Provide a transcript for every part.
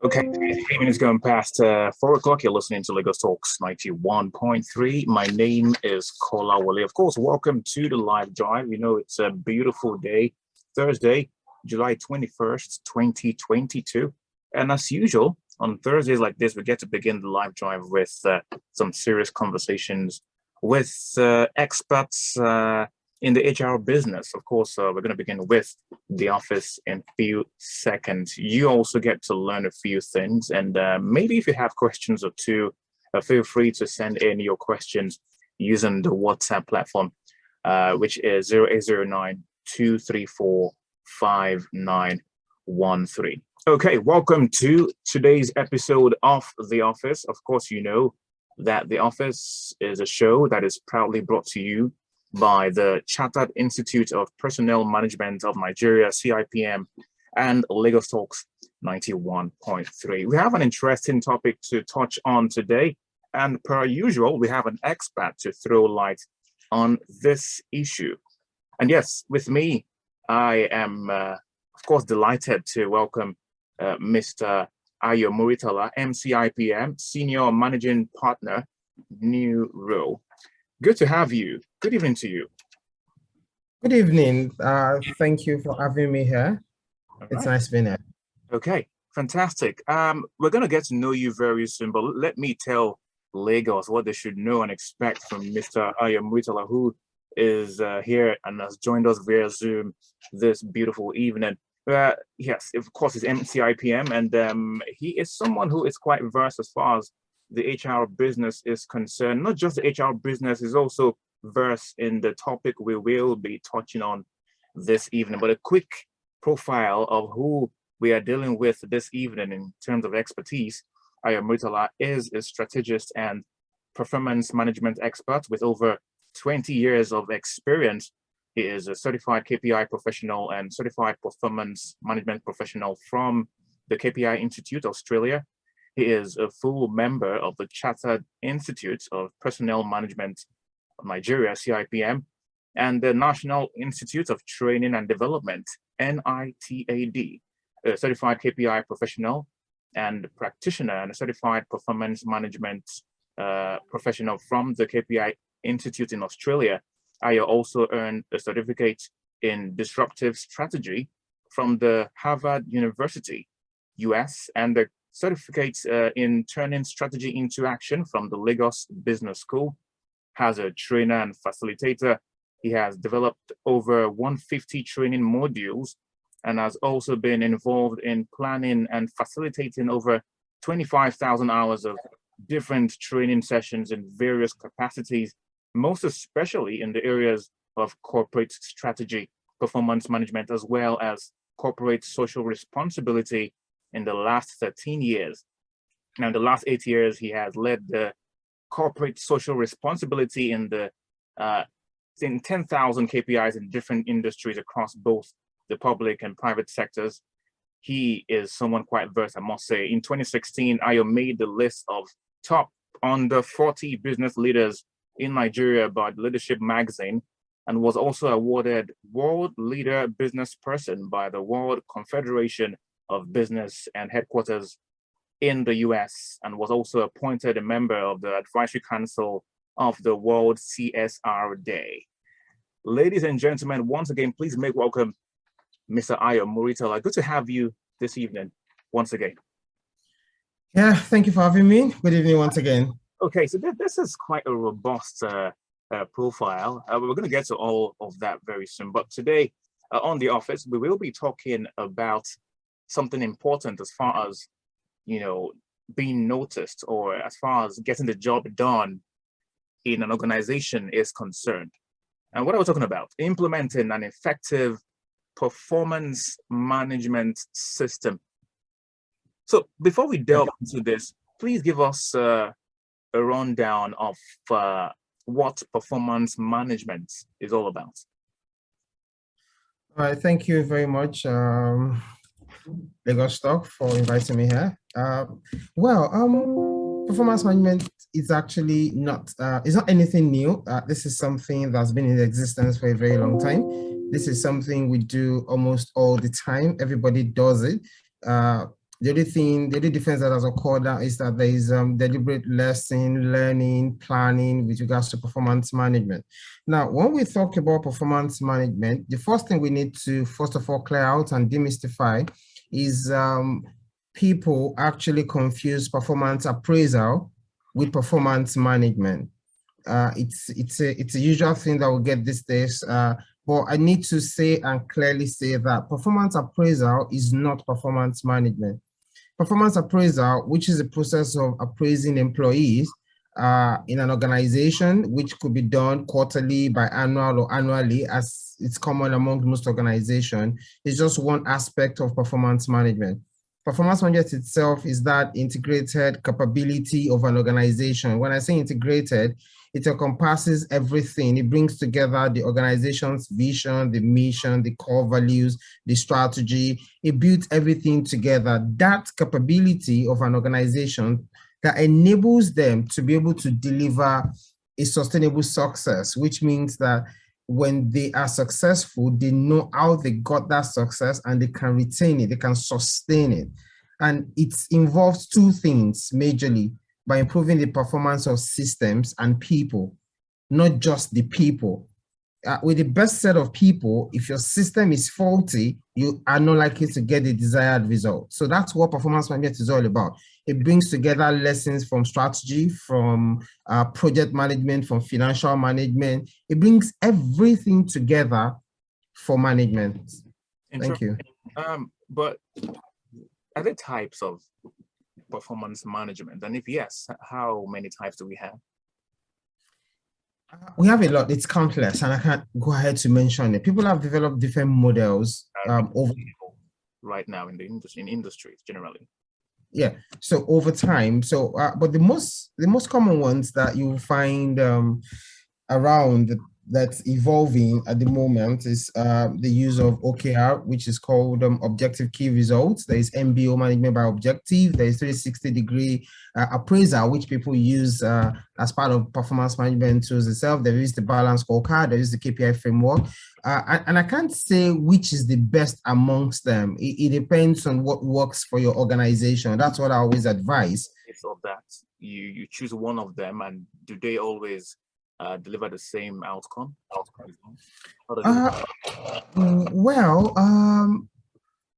Okay, 8 minutes going past 4 o'clock. You're listening to Lagos Talks 91.3. My name is Kola Wale. Of course, welcome to the live drive. You know, it's a beautiful day, Thursday, July 21st, 2022. And as usual, on Thursdays like this, we get to begin the live drive with some serious conversations with experts in the HR business. Of course, we're going to begin with the office in a few seconds. You also get to learn a few things. And maybe if you have questions or two, feel free to send in your questions using the WhatsApp platform, which is 0809-234-5913. Okay, welcome to today's episode of The Office. Of course, you know that The Office is a show that is proudly brought to you by the Chartered Institute of Personnel Management of Nigeria, CIPM, and Lagos Talks 91.3. We have an interesting topic to touch on today, and per usual, we have an expert to throw light on this issue. And yes, with me, I am, of course, delighted to welcome Mr. Ayo Muritala, MCIPM, Senior Managing Partner, KnewRow. Good to have you. Good evening to you. Good evening. Thank you for having me here. It's nice being here. Okay, fantastic. We're going to get to know you very soon, but let me tell Lagos what they should know and expect from Mr. Ayo Muritala, who is here and has joined us via Zoom this beautiful evening. Yes, of course, it's MCIPM, and he is someone who is quite versed as far as the HR business is concerned. Not just the HR business, is also versed in the topic we will be touching on this evening. But a quick profile of who we are dealing with this evening in terms of expertise. Ayo Muritala is a strategist and performance management expert with over 20 years of experience. He is a certified KPI professional and certified performance management professional from the KPI Institute, Australia. He is a full member of the Chartered Institute of Personnel Management of Nigeria, CIPM, and the National Institute of Training and Development, NITAD, a certified KPI professional and practitioner and a certified performance management professional from the KPI Institute in Australia. Ayo also earned a certificate in disruptive strategy from the Harvard University, US, and the certificates in turning strategy into action from the Lagos Business School. As a trainer and facilitator, he has developed over 150 training modules and has also been involved in planning and facilitating over 25,000 hours of different training sessions in various capacities, most especially in the areas of corporate strategy, performance management, as well as corporate social responsibility in the last 13 years. Now, in the last 8 years, he has led the corporate social responsibility in the 10,000 KPIs in different industries across both the public and private sectors. He is someone quite versed, I must say. In 2016, Ayo made the list of top under 40 business leaders in Nigeria by Leadership Magazine, and was also awarded World Leader Business Person by the World Confederation of Business and Headquarters in the US, and was also appointed a member of the Advisory Council of the World CSR Day. Ladies and gentlemen, once again, please make welcome Mr. Ayo Muritala. Good to have you this evening once again. Yeah, thank you for having me. Good evening once again. Okay, so this is quite a robust profile. We're going to get to all of that very soon. But today on The Office, we will be talking about something important as far as, you know, being noticed, or as far as getting the job done in an organization is concerned. And what are we talking about? Implementing an effective performance management system. So before we delve into this, please give us a rundown of what performance management is all about. All right, thank you very much, Lagos Talk, for inviting me here. Performance management is actually not, it's not anything new. This is something that's been in existence for a very long time. This is something we do almost all the time. Everybody does it. The only difference that has occurred now is that there is deliberate lesson, learning, planning with regards to performance management. Now, when we talk about performance management, the first thing we need to, first of all, clear out and demystify is people actually confuse performance appraisal with performance management. It's a usual thing that we get these days, but I need to say and clearly say that performance appraisal is not performance management. Performance appraisal, which is a process of appraising employees in an organization, which could be done quarterly, biannual, or annually, as it's common among most organizations, is just one aspect of performance management. Performance management itself is that integrated capability of an organization. When I say integrated, it encompasses everything. It brings together the organization's vision, the mission, the core values, the strategy. It builds everything together. That capability of an organization that enables them to be able to deliver a sustainable success, which means that when they are successful, they know how they got that success and they can retain it, they can sustain it. And it involves two things majorly: by improving the performance of systems and people, not just the people. With the best set of people, if your system is faulty, you are not likely to get the desired result. So that's what performance management is all about. It brings together lessons from strategy, from project management, from financial management. It brings everything together for management. Thank you. But are there types of performance management? And if yes, how many types do we have? We have a lot. It's countless, and I can't go ahead to mention it. People have developed different models over right now in the industry, in industries generally. Yeah. So over time, but the most common ones that you find around that's evolving at the moment is the use of OKR, which is called Objective Key Results. There is MBO, Management by Objective. There is 360-degree appraisal, which people use as part of performance management tools itself. There is the Balance Scorecard. There is the KPI framework. And I can't say which is the best amongst them. It depends on what works for your organization. That's what I always advise. Of that, you choose one of them, and do they always deliver the same outcome?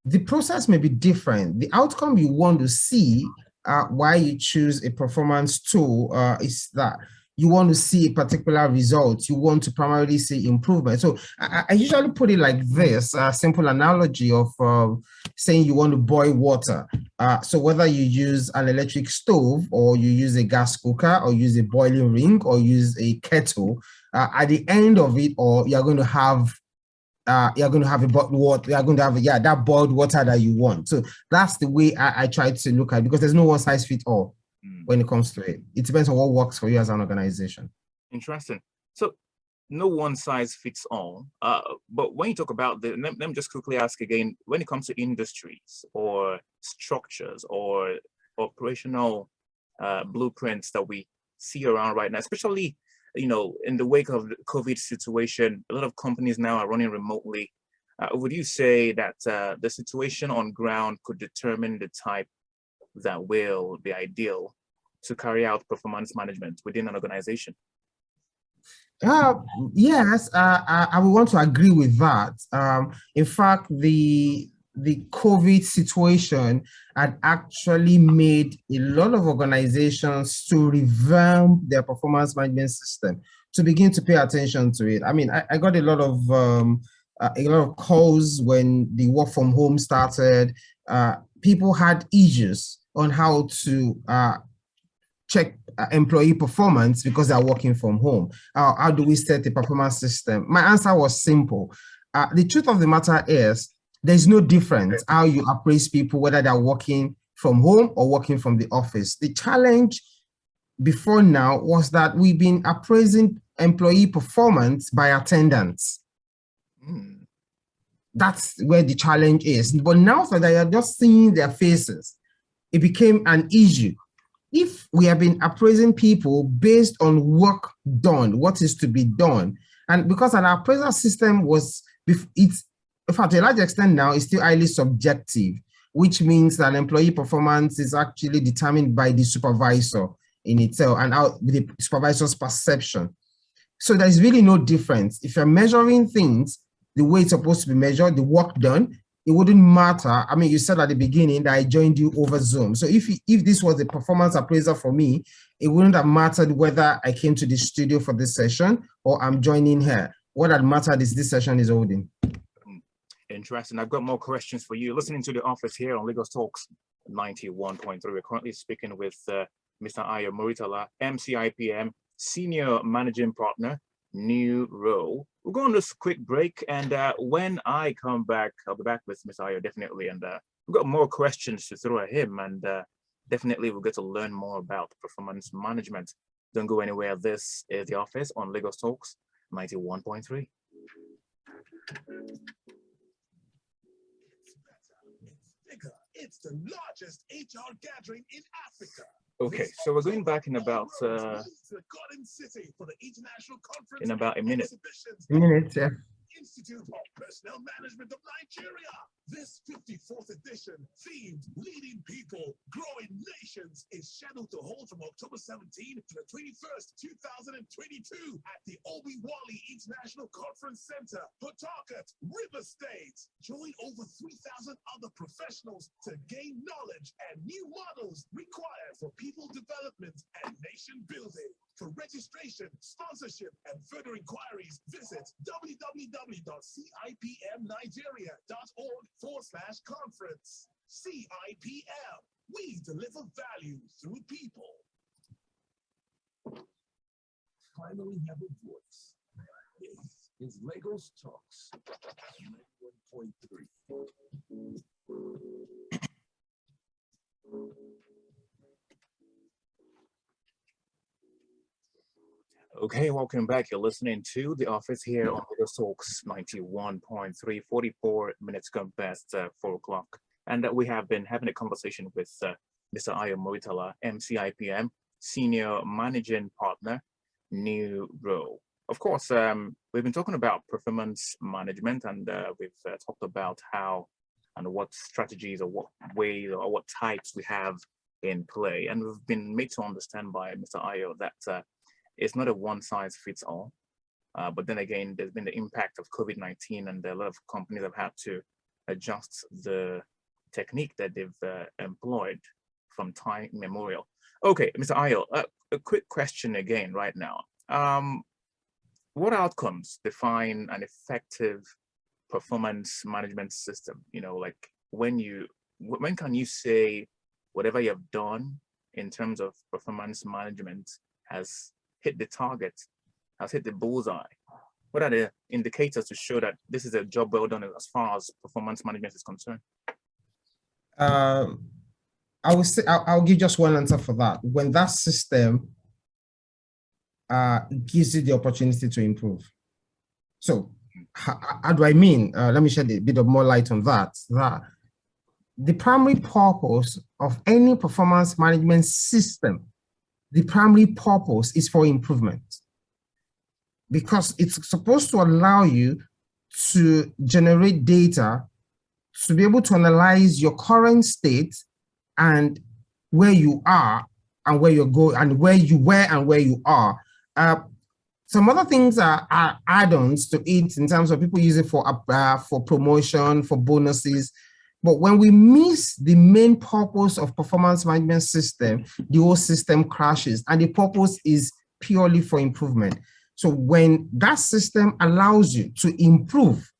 The process may be different. The outcome you want to see why you choose a performance tool is that you want to see a particular result. You want to primarily see improvement. So I usually put it like this, a simple analogy of saying you want to boil water. So whether you use an electric stove or you use a gas cooker or use a boiling ring or use a kettle, at the end of it, or you're going to have a boiled water. You're going to have that boiled water that you want. So that's the way I try to look at it, because there's no one size fits all when it comes to it. It depends on what works for you as an organization. Interesting. So no one size fits all. But when you talk about let me just quickly ask again, when it comes to industries or structures or operational blueprints that we see around right now, especially, in the wake of the COVID situation, a lot of companies now are running remotely. Would you say that the situation on ground could determine the type that will be ideal to carry out performance management within an organization? Yes, I would want to agree with that. In fact, the COVID situation had actually made a lot of organizations to revamp their performance management system, to begin to pay attention to it. I mean, I got a lot of calls when the work from home started. People had issues on how to check employee performance because they're working from home. How do we set a performance system? My answer was simple. The truth of the matter is there's no difference how you appraise people, whether they're working from home or working from the office. The challenge before now was that we've been appraising employee performance by attendance. That's where the challenge is. But now that you're just seeing their faces, it became an issue. If we have been appraising people based on work done, what is to be done, and because an appraisal system was, in fact, to a large extent now, is still highly subjective. which means that employee performance is actually determined by the supervisor in itself and how the supervisor's perception. So there's really no difference. If you're measuring things the way it's supposed to be measured, the work done, it wouldn't matter. I mean, you said at the beginning that I joined you over Zoom. So if this was a performance appraiser for me, it wouldn't have mattered whether I came to the studio for this session or I'm joining here. What had mattered is this session is holding. Interesting. I've got more questions for you. Listening to the office here on Lagos Talks 91.3. We're currently speaking with Mr. Ayo Muritala, MCIPM, Senior Managing Partner, KnewRow. We'll go on this quick break, and when I come back, I'll be back with Mr. Ayo, definitely, and we've got more questions to throw at him, and definitely we'll get to learn more about performance management. Don't go anywhere. This is the office on Lagos Talks 91.3. It's the largest HR gathering in Africa. Okay, so we're going back in about a minute. Yeah. Institute of Personnel Management of Nigeria. This 54th edition, themed Leading People, Growing Nations, is scheduled to hold from October 17 to the 21st, 2022 at the Obi-Wali International Conference Center, Port Harcourt, River State. Join over 3,000 other professionals to gain knowledge and new models required for people development and nation building. For registration, sponsorship, and further inquiries, visit www.cipmnigeria.org/conference. CIPM, we deliver value through people. Finally have a voice. This is Lagos Talks 91.3. Okay, welcome back. You're listening to The Office here on Lagos Talks 91.3, 44 minutes gone past 4 o'clock. And we have been having a conversation with Mr. Ayo Muritala, MCIPM, Senior Managing Partner, KnewRow. Of course, we've been talking about performance management, and we've talked about how and what strategies or what ways or what types we have in play. And we've been made to understand by Mr. Ayo that it's not a one-size-fits-all, but then again, there's been the impact of COVID-19, and a lot of companies have had to adjust the technique that they've employed from time immemorial. Okay, Mr. Ayo, a quick question again right now. What outcomes define an effective performance management system? You know, like when can you say whatever you've done in terms of performance management has hit the target, has hit the bullseye? What are the indicators to show that this is a job well done as far as performance management is concerned? I would say I'll give just one answer for that. When that system gives you the opportunity to improve. So how do I mean? Let me shed a bit of more light on that. The primary purpose of any performance management system, the primary purpose is for improvement, because it's supposed to allow you to generate data to be able to analyze your current state and where you are and where you're going and where you were and where you are. Some other things are add-ons to it in terms of people use it for promotion, for bonuses. But when we miss the main purpose of performance management system, the whole system crashes, and the purpose is purely for improvement. So when that system allows you to improve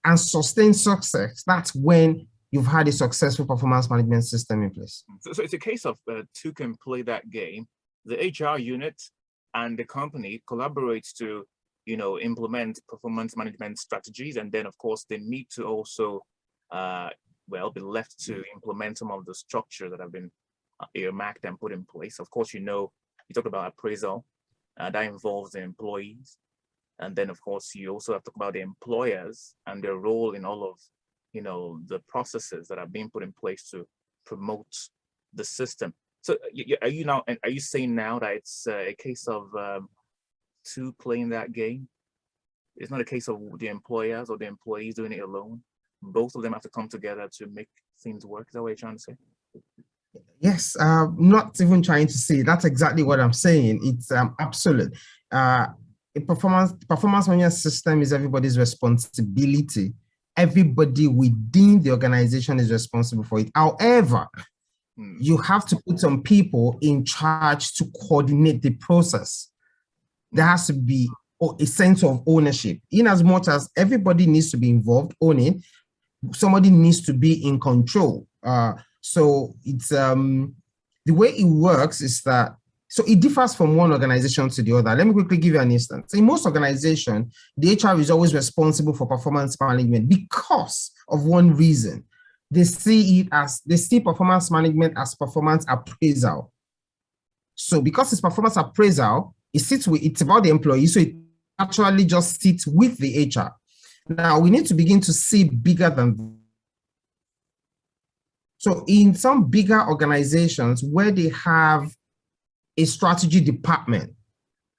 and sustain success, that's when you've had a successful performance management system in place. So it's a case of two can play that game. The HR unit and the company collaborates to, implement performance management strategies, and then of course they need to also be left to implement some of the structures that have been earmarked and put in place. Of course, you talk about appraisal, that involves the employees. And then of course, you also have to talk about the employers and their role in all of, the processes that are being put in place to promote the system. So are you saying now that it's a case of two playing that game? It's not a case of the employers or the employees doing it alone. Both of them have to come together to make things work? Is that what you're trying to say? Yes, not even trying to say. That's exactly what I'm saying. It's absolute. A performance management system is everybody's responsibility. Everybody within the organization is responsible for it. However, you have to put some people in charge to coordinate the process. There has to be a sense of ownership. In as much as everybody needs to be involved, owning, somebody needs to be in control. So it's the way it works is that, so it differs from one organization to the other. Let me quickly give you an instance. In most organizations, the HR is always responsible for performance management because of one reason. They see performance management as performance appraisal. So because it's performance appraisal, it's about the employee, so it actually just sits with the HR. Now we need to begin to see bigger than that. So in some bigger organizations where they have a strategy department,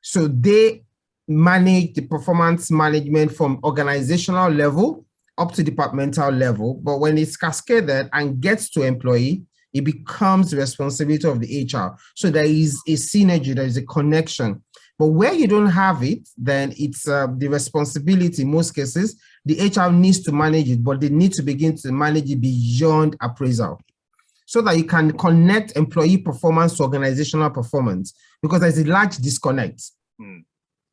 so they manage the performance management from organizational level up to departmental level, but when it's cascaded and gets to employee, it becomes the responsibility of the HR. So there is a synergy, there is a connection. But where you don't have it, then it's the responsibility, in most cases, the HR needs to manage it, but they need to begin to manage it beyond appraisal so that you can connect employee performance to organizational performance, because there's a large disconnect.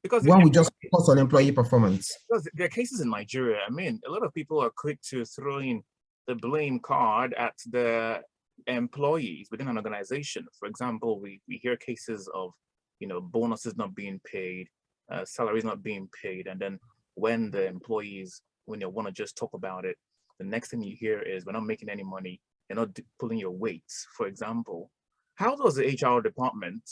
Because when we just focus on employee performance. Because there are cases in Nigeria, I mean, a lot of people are quick to throw in the blame card at the employees within an organization. For example, we hear cases of, bonuses not being paid, salaries not being paid, and then when the employees, when you want to just talk about it, the next thing you hear is, we're not making any money, you're not pulling your weights, for example. How does the HR department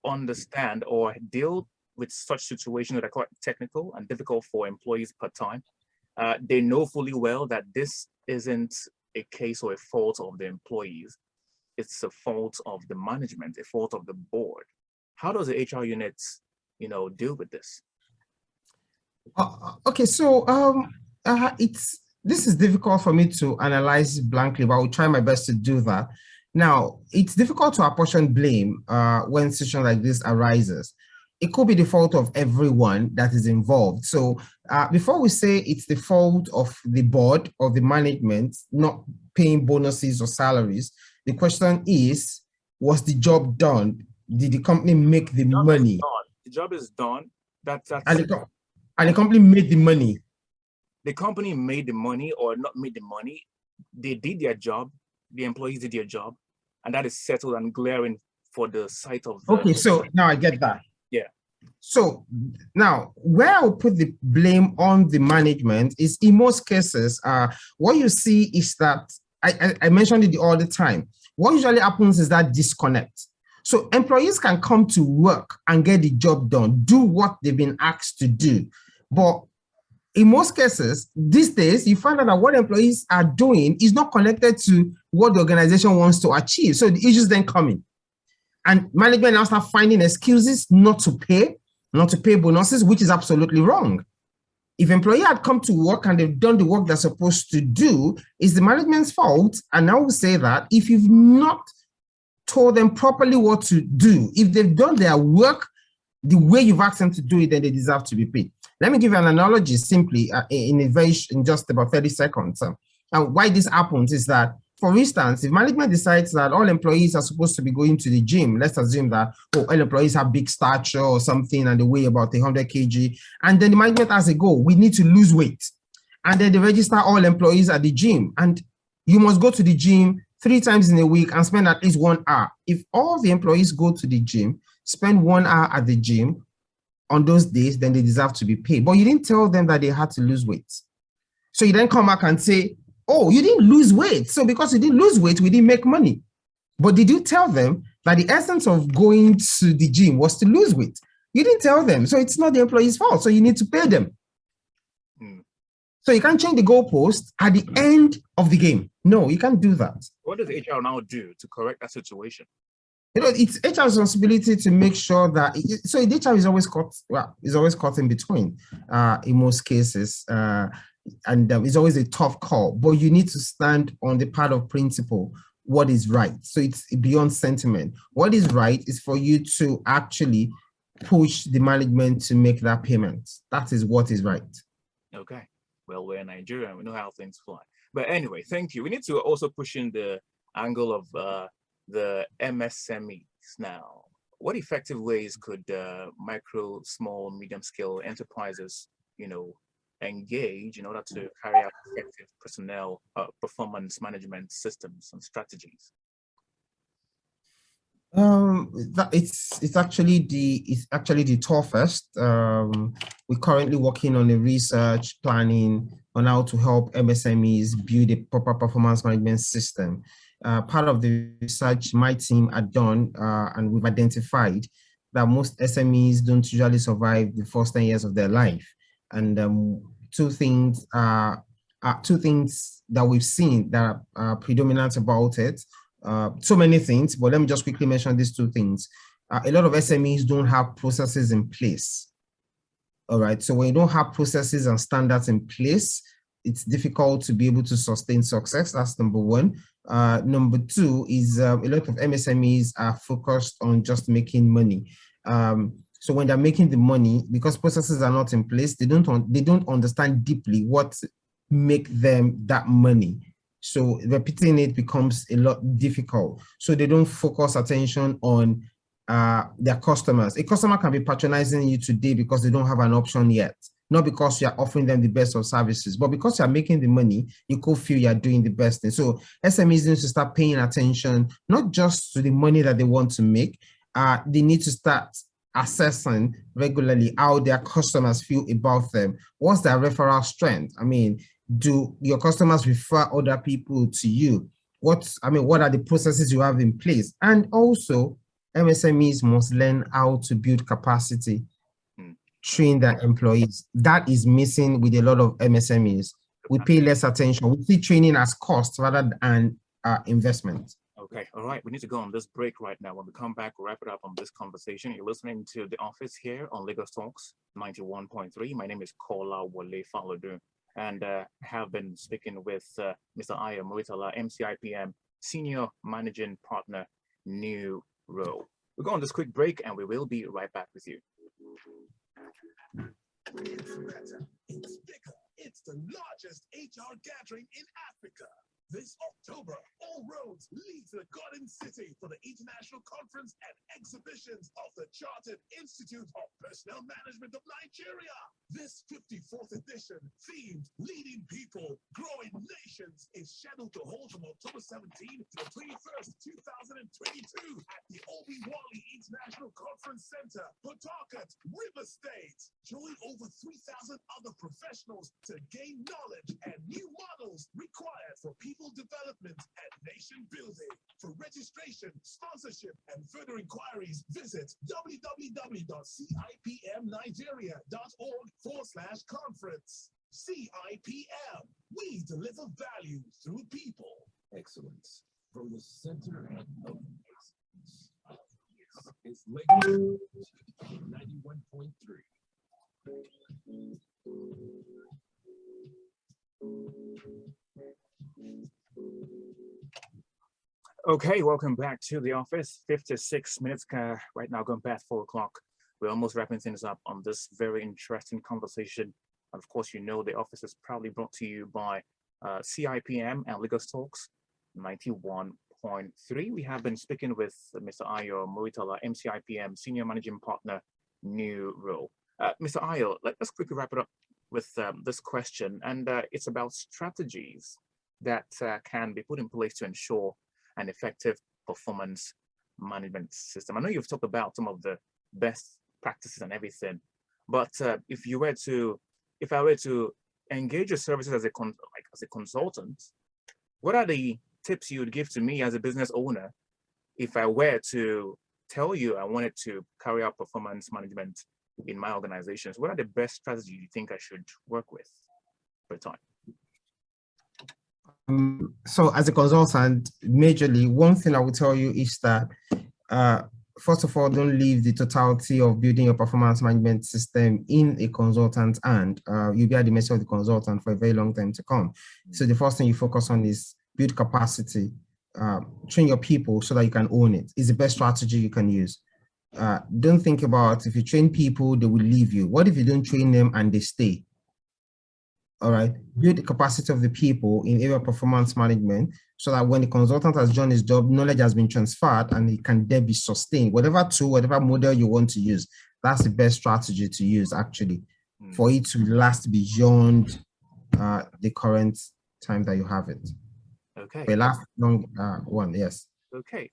understand or deal with such situations that are quite technical and difficult for employees per time? They know fully well that this isn't a case or a fault of the employees. It's a fault of the management, a fault of the board. How does the HR unit, deal with this? Okay, so this is difficult for me to analyze blankly, but I will try my best to do that. Now, it's difficult to apportion blame when a situation like this arises. It could be the fault of everyone that is involved. So before we say it's the fault of the board or the management not paying bonuses or salaries, the question is, was the job done? Did the company make the money? The job is done. And the company made the money. The company made the money or not made the money. They did their job. The employees did their job. And that is settled and glaring for the sight of the... Okay, so now I get that. Yeah. So now where I will put the blame on the management is, in most cases, what you see is that, I mentioned it all the time, what usually happens is that disconnect. So employees can come to work and get the job done, do what they've been asked to do. But in most cases, these days, you find out that what employees are doing is not connected to what the organization wants to achieve. So the issues then come in. And management now start finding excuses not to pay bonuses, which is absolutely wrong. If employee had come to work and they've done the work they're supposed to do, it's the management's fault. And I will say that if you've not told them properly what to do, if they've done their work the way you've asked them to do it, then they deserve to be paid. Let me give you an analogy simply in just about 30 seconds. And why this happens is that, for instance, if management decides that all employees are supposed to be going to the gym, let's assume that all employees have big stature or something and they weigh about 100 kg, and then the management has a goal, we need to lose weight. And then they register all employees at the gym, and you must go to the gym 3 times in a week and spend at least 1 hour. If all the employees go to the gym, spend 1 hour at the gym on those days, then they deserve to be paid. But you didn't tell them that they had to lose weight. So you then come back and say, oh, you didn't lose weight. So because you didn't lose weight, we didn't make money. But did you tell them that the essence of going to the gym was to lose weight? You didn't tell them. So it's not the employee's fault. So you need to pay them. So you can't change the goalpost at the end of the game. No, you can't do that. What does HR now do to correct that situation? It's HR's responsibility to make sure that, so the HR is always caught, is always caught in between in most cases. and it's always a tough call, but you need to stand on the part of principle, what is right. So it's beyond sentiment. What is right is for you to actually push the management to make that payment. That is what is right. Okay. Well, we're in Nigeria and we know how things fly. But anyway, thank you. We need to also push in the angle of the MSMEs now. What effective ways could micro, small, medium scale enterprises, engage in order to carry out effective personnel performance management systems and strategies? It's actually the toughest. We're currently working on a research planning on how to help MSMEs build a proper performance management system. Part of the research my team had done, and we've identified that most SMEs don't usually survive the first 10 years of their life. And two things that we've seen that are predominant about it. So many things, but let me just quickly mention these two things. A lot of SMEs don't have processes in place. All right, so when you don't have processes and standards in place, it's difficult to be able to sustain success. That's number one. Number two is a lot of MSMEs are focused on just making money. So when they're making the money, because processes are not in place, they don't understand deeply what make them that money. So repeating it becomes a lot difficult. So they don't focus attention on their customers. A customer can be patronizing you today because they don't have an option yet, not because you're offering them the best of services, but because you're making the money, you could feel you're doing the best thing. So SMEs need to start paying attention, not just to the money that they want to make. They need to start assessing regularly how their customers feel about them. What's their referral strength? I mean, do your customers refer other people to you? What are the processes you have in place? And also, MSMEs must learn how to build capacity, train their employees. That is missing with a lot of MSMEs. We pay less attention. We see training as cost rather than investment. Okay, all right. We need to go on this break right now. When we come back, we'll wrap it up on this conversation. You're listening to The Office here on Lagos Talks 91.3. My name is Kola Wole Falodun, and have been speaking with Mr. Ayo Muritala, MCIPM, Senior Managing Partner, KnewRow. We'll go on this quick break and we will be right back with you. It's better, it's bigger, it's the largest HR gathering in Africa. This October, all roads lead to the Garden City for the International Conference and Exhibitions of the Chartered Institute of Personnel Management of Nigeria. This 54th edition, themed Leading People, Growing Nations, is scheduled to hold from October 17th to the 21st, 2022 at the Obi-Wali International Conference Center, Port Harcourt, River State. Join over 3,000 other professionals to gain knowledge and new models required for people development and nation building. For registration, sponsorship, and further inquiries, visit www.cipmnigeria.org/conference. CIPM, we deliver value through people. Excellence from the center of excellence. It's Lagos 91.3. Okay, welcome back to the office. 56 minutes right now, going past 4 o'clock. We're almost wrapping things up on this very interesting conversation. And of course, the office is proudly brought to you by CIPM and Lagos Talks 91.3. We have been speaking with Mr. Ayo Muritala, MCIPM, Senior Managing Partner, KnewRow. Mr. Ayo, let's quickly wrap it up with this question. And it's about strategies that can be put in place to ensure an effective performance management system. I know you've talked about some of the best practices and everything, but if I were to engage your services as a consultant, what are the tips you would give to me as a business owner if I were to tell you I wanted to carry out performance management in my organizations? What are the best strategies you think I should work with per time? So as a consultant, majorly, one thing I will tell you is that first of all, don't leave the totality of building your performance management system in a consultant, and you'll be at the mercy of the consultant for a very long time to come. So the first thing you focus on is build capacity, train your people so that you can own it. It's the best strategy you can use. Don't think about if you train people, they will leave you. What if you don't train them and they stay? All right, build the capacity of the people in area of performance management so that when the consultant has done his job, knowledge has been transferred and it can then be sustained. Whatever tool, whatever model you want to use, that's the best strategy to use actually for it to last beyond the current time that you have it. Okay. The last long one, yes. Okay,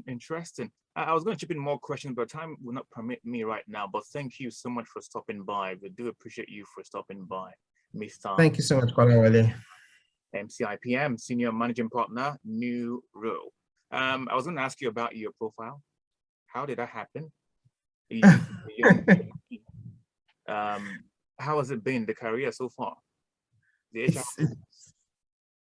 interesting. I was going to chip in more questions, but time will not permit me right now. But thank you so much for stopping by. We do appreciate you for stopping by, Mr. Thank you so much, Kolawole. MCIPM, Senior Managing Partner, KnewRow. I was going to ask you about your profile. How did that happen? How has it been, the career so far?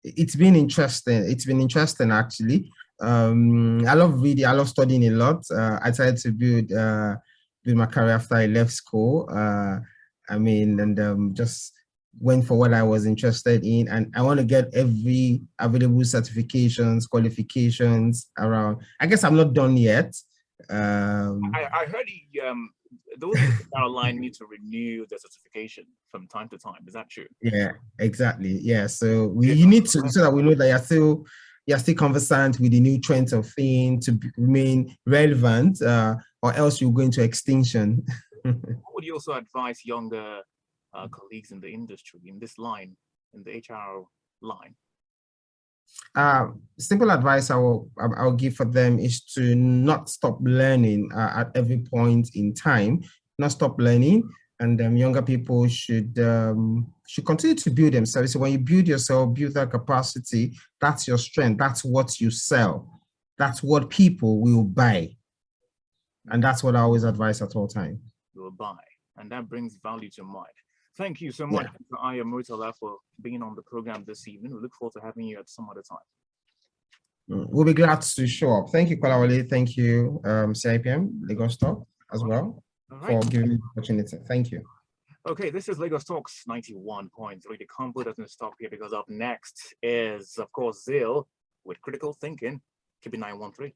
It's been interesting. It's been interesting, actually. I love reading. I love studying a lot. I tried to build my career after I left school. Just went for what I was interested in, and I want to get every available certifications, qualifications around. I guess I'm not done yet. I heard those in our line need to renew their certification from time to time. Is that true? Yeah, exactly. Yeah, so you need to, so that we know that you're still conversant with the new trends of things to remain relevant, or else you'll go into extinction. Would you also advise younger colleagues in the industry, in this line, in the HR line? Simple advice I'll give for them is to not stop learning at every point in time, not stop learning. And younger people should continue to build themselves. So when you build yourself, build that capacity, that's your strength. That's what you sell. That's what people will buy. And that's what I always advise at all times. Will buy. And that brings value to mind. Thank you so much, Muritala, for being on the program this evening. We look forward to having you at some other time. We'll be glad to show up. Thank you, Kolawole. Thank you, MCIPM, Lagos Talk as well, for giving me the opportunity. Thank you. Okay, this is Lagos Talks 91.3. The combo doesn't stop here because up next is, of course, Zil with Critical Thinking. Keep it 913.